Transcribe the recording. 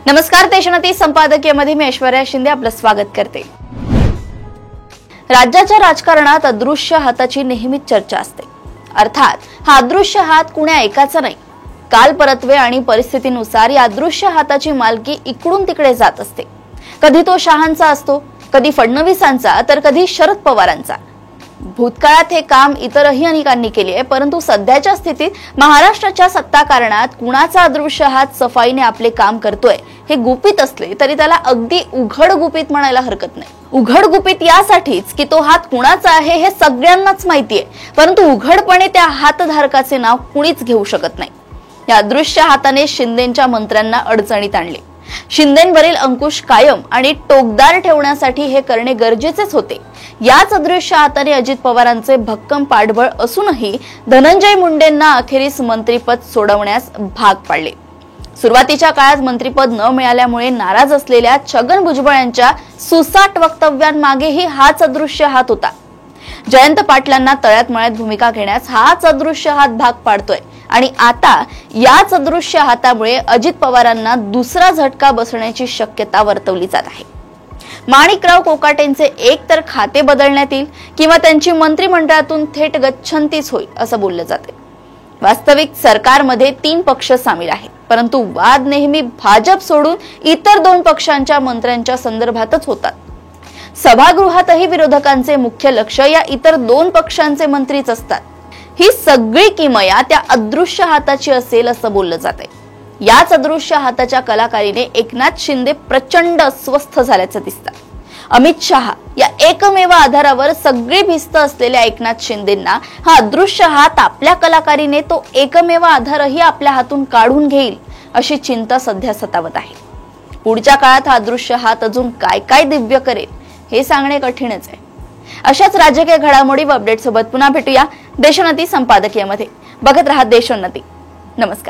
नमस्कार, देशोन्नती संपादकीयमध्ये मी ऐश्वर्या शिंदे आपलं स्वागत करते। राज्याच्या राजकारणात अदृश्य हाताची नेहमीच चर्चा असते। अर्थात हा अदृश्य हात कुण्या एकाचा नाही, काल परत्वे आणि परिस्थितीनुसार या अदृश्य हाताची मालकी इकडून तिकडे जात असते। कधी तो शहांचा असतो, कधी फडणवीसांचा, तर कधी शरद पवारांचा। भूतकाळात हे काम इतरही अनेकांनी केले आहे, परंतु सध्याच्या स्थितीत महाराष्ट्राच्या सत्ताकारणात कुणाचा अदृश्य हात सफाईने आपले काम करतोय हे गुपित असले तरी त्याला अगदी उघड गुपित म्हणायला हरकत नाही। उघड गुपित यासाठीच की तो हात कुणाचा आहे हे सगळ्यांनाच माहिती आहे, परंतु उघडपणे त्या हातधारकाचे नाव कुणीच घेऊ शकत नाही। या अदृश्य हाताने शिंदेंच्या मंत्र्यांना अडचणीत आणले। शिंदेंवरील अंकुश कायम आणि टोकदार ठेवण्यासाठी हे करणे गरजेचेच होते। याच अदृश्य हाताने अजित पवारांचे भक्कम पाठबळ असूनही धनंजय मुंडेंना अखेरीस मंत्रिपद सोडवण्यास भाग पाडले। सुरुवातीच्या काळात मंत्रिपद न मिळाल्यामुळे नाराज असलेल्या छगन भुजबळ यांच्या सुसाट वक्तव्यांमागेही हाच अदृश्य हात होता। जयंत पाटलांना तळ्यात मळ्यात भूमिका घेण्यास हाच अदृश्य हात भाग पाडतोय आणि आता याच अदृश्य हातामुळे अजित पवारांना दुसरा झटका बसण्याची शक्यता वर्तवली जात आहे। माणिकराव कोकाटेंचे एकतर खाते बदलण्यात येईल किंवा त्यांची मंत्रिमंडळातून थेट गच्छंतीच होईल असं बोललं जाते। वास्तविक सरकारमध्ये 3 पक्ष सामील आहेत, परंतु वाद नेहमी भाजप सोडून इतर 2 पक्षांच्या मंत्र्यांच्या संदर्भातच होतात। सभागृहातही विरोधकांचे मुख्य लक्ष या इतर 2 पक्षांचे मंत्रीच असतात। ही सगळी किमया त्या अदृश्य हाताची असेल असं बोललं जाते। याच अदृश्य हाताच्या कलाकारीने एकनाथ शिंदे प्रचंड अस्वस्थ झाल्याचं दिसतं। अमित शहा या एकमेव आधारावर सगळी भिस्त असलेल्या एकनाथ शिंदेंना हा अदृश्य हात आपल्या कलाकारीने तो एकमेव आधारही आपल्या हातून काढून घेईल अशी चिंता सध्या सतावत आहे। पुढच्या काळात हा अदृश्य हात अजून काय काय दिव्य करेल हे सांगणे कठीणच आहे। अशाच राजकीय घडामोडी व अपडेट सोबत पुन्हा भेटूया देशोन्नती संपादकीयमध्ये। बघत रहा देशोन्नती। नमस्कार।